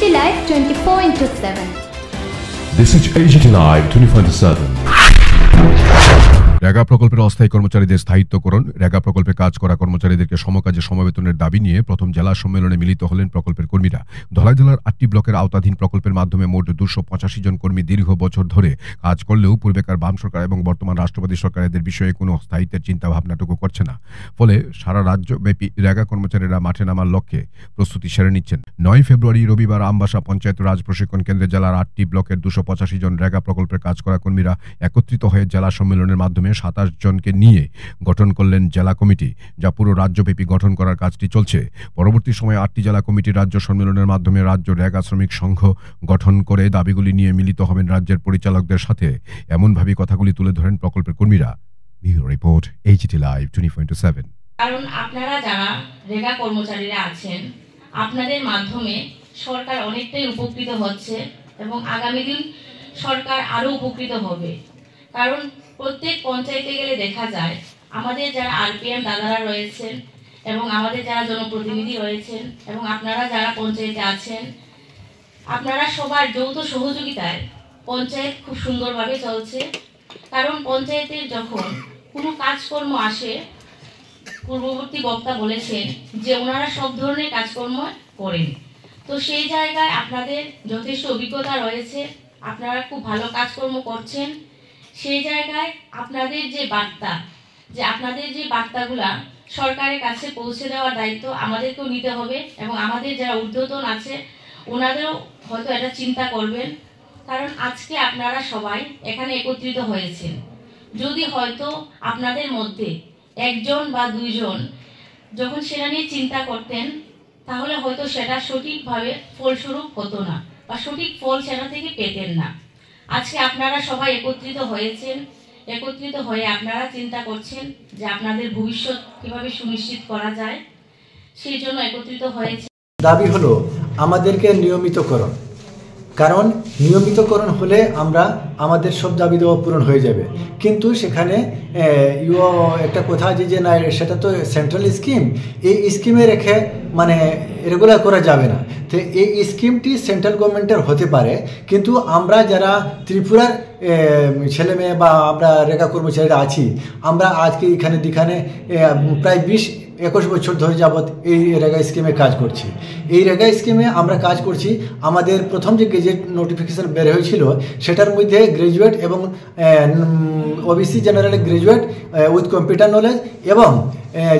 AGT Live 24/7. This is AGT Live 24/7. রেগা প্রকল্পের অস্থায়ী কর্মচারীদের স্থায়িত্বকরণ। রেগা প্রকল্পে কাজ করা কর্মচারীদেরকে সমকাজে সমবেতনের দাবি নিয়ে প্রথম জেলা সম্মেলনে মিলিত হলেন প্রকল্পের কর্মীরা। ধলাই জেলার 8টি ব্লকের আওতাধীন প্রকল্পের মাধ্যমে মোট 285 জন কর্মী দীর্ঘ বছর ধরে কাজ করলেও পূর্বেকার বাম সরকার এবং বর্তমান রাষ্ট্রপতি সরকার এদের বিষয়ে কোনো স্থায়িত্বের চিন্তা ভাবনাটুকু করছে না। ফলে সারা রাজ্যব্যাপী রেগা কর্মচারীরা মাঠে নামার লক্ষ্যে প্রস্তুতি সেরে নিচ্ছেন। 9 ফেব্রুয়ারি রবিবার আমবাসা পঞ্চায়েত রাজ প্রশিক্ষণ কেন্দ্রে জেলার 8টি ব্লকের 285 জন রেগা প্রকল্পের কাজ করা কর্মীরা একত্রিত হয়ে জেলা সম্মেলনের মাধ্যমে 27 জনকে নিয়ে গঠন করলেন জেলা কমিটি, যা পুরো রাজ্যব্যাপী গঠন করার কাজটি চলছে। পরবর্তী সময়ে 8টি জেলা কমিটির রাজ্য সম্মেলনের মাধ্যমে রাজ্য রেগা শ্রমিক সংঘ গঠন করে দাবিগুলি নিয়ে মিলিত হবেন রাজ্যের পরিচালকদের সাথে। এমনভাবে কথাগুলি তুলে ধরেন প্রকল্পের কর্মীরা। Bureau report, AGT Live 24/7। কারণ আপনারা যারা রেগা কর্মচারীরা আছেন, আপনাদের মাধ্যমে সরকার অনেকটাই উপকৃত হচ্ছে এবং আগামী দিন সরকার আরো উপকৃত হবে। কারণ প্রত্যেক পঞ্চায়েতে গেলে দেখা যায় আমাদের যারা RPM দাদারা রয়েছেন এবং আমাদের যারা জনপ্রতিনিধি রয়েছেন এবং আপনারা যারা পঞ্চায়েতে আছেন, আপনারা সবার যৌথ সহযোগিতায় পঞ্চায়েত খুব সুন্দরভাবে চলছে। কারণ পঞ্চায়েতের যখন কোনো কাজকর্ম আসে, পূর্ববর্তী বক্তা বলেছেন যে ওনারা সব ধরনের কাজকর্ম করেন, তো সেই জায়গায় আপনাদের যথেষ্ট অভিজ্ঞতা রয়েছে, আপনারা খুব ভালো কাজকর্ম করছেন। সেই জায়গায় আপনাদের যে বার্তাগুলা সরকারের কাছে পৌঁছে দেওয়ার দায়িত্ব আমাদেরকেও নিতে হবে এবং আমাদের যারা ঊর্ধ্বতন আছে ওনাদেরও হয়তো এটা চিন্তা করবেন। কারণ আজকে আপনারা সবাই এখানে একত্রিত হয়েছেন, যদি হয়তো আপনাদের মধ্যে একজন বা দুইজন যখন সেটা নিয়ে চিন্তা করতেন তাহলে হয়তো সেটা সঠিকভাবে ফলস্বরূপ হতো না বা সঠিক ফল সেটা থেকে পেতেন না। আজকে আপনারা সবাই একত্রিত হয়েছেন, একত্রিত হয়ে আপনারা চিন্তা করছেন যে আপনাদের ভবিষ্যৎ কিভাবে সুনিশ্চিত করা যায়, সেই জন্য একত্রিত হয়েছে। দাবি হলো আমাদেরকে নিয়মিতকরণ, কারণ নিয়মিতকরণ হলে আমরা আমাদের সব দাবি দেওয়া পূরণ হয়ে যাবে। কিন্তু সেখানে একটা কথা আছে যে না, সেটা তো সেন্ট্রাল স্কিম, এই স্কিমে রেখে মানে রেগুলার করা যাবে না। তো এই স্কিমটি সেন্ট্রাল গভর্নমেন্টের হতে পারে, কিন্তু আমরা যারা ত্রিপুরার ছেলে মেয়ে বা আমরা রেগা কর্মচারীরা আছি, আমরা আজকে এখানে প্রায় 20-21 বছর ধরে যাবৎ এই রেগা স্কিমে কাজ করছি। এই রেগা স্কিমে আমরা কাজ করছি। আমাদের প্রথম যে গেজেট নোটিফিকেশন বের হয়েছিল সেটার মধ্যে গ্র্যাজুয়েট এবং OBC general graduate with computer knowledge এবং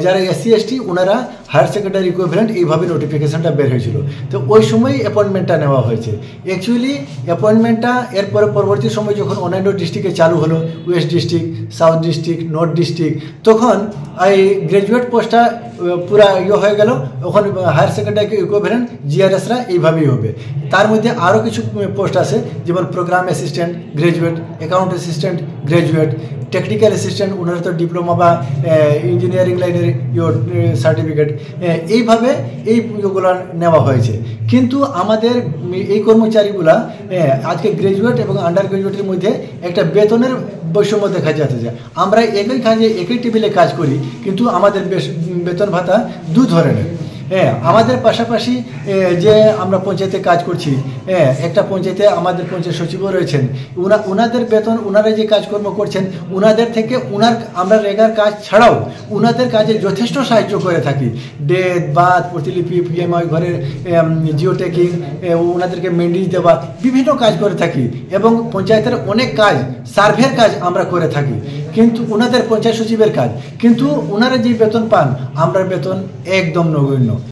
যারা SC ST ওনারা হায়ার সেকেন্ডারি ইকুইভ্যালেন্ট এইভাবে নোটিফিকেশনটা বের হয়েছিল। তো ওই সময় অ্যাপয়েন্টমেন্টটা নেওয়া হয়েছে। অ্যাকচুয়ালি অ্যাপয়েন্টমেন্টটা এরপরে পরবর্তী সময় যখন অন্যান্য ডিস্ট্রিক্টে চালু হলো, West district, south district, north district, তখন এই গ্র্যাজুয়েট পোস্টটা পুরা হয়ে গেল। ওখান হায়ার সেকেন্ডারি ইকুইভ্যালেন্ট GRSরা এইভাবেই হবে। তার মধ্যে আরও কিছু পোস্ট আছে, যেমন program assistant graduate, account assistant graduate, technical assistant ওনারা তো ডিপ্লোমা বা ইঞ্জিনিয়ারিং লাইনের সার্টিফিকেট, এইভাবে এইগুলো নেওয়া হয়েছে। কিন্তু আমাদের এই কর্মচারীগুলা আজকে গ্র্যাজুয়েট এবং আন্ডার গ্র্যাজুয়েটের মধ্যে একটা বেতনের বৈষম্য দেখা যাচ্ছে। আমরা একই কাজে একই টেবিলে কাজ করি, কিন্তু আমাদের বেতন ভাতা দু ধরনের। আমাদের পাশাপাশি যে আমরা পঞ্চায়েতে কাজ করছি, একটা পঞ্চায়েতে আমাদের পঞ্চায়েত সচিবও রয়েছেন, ওনাদের বেতন, ওনারা যে কাজকর্ম করছেন ওনাদের থেকে আমরা রেগার কাজ ছাড়াও ওনাদের কাজে যথেষ্ট সাহায্য করে থাকি। ডেথ, বাথ, প্রতিলিপি, PMI ঘরের জিও ট্যাগিং, ওনাদেরকে মেন্ডিজ দেওয়া, বিভিন্ন কাজ করে থাকি এবং পঞ্চায়েতের অনেক কাজ, সার্ভের কাজ আমরা করে থাকি। কিন্তু ওনাদের পঞ্চায়েত সচিবের কাজ, কিন্তু ওনারা যে বেতন পান আমরা বেতন একদম নগণ্য।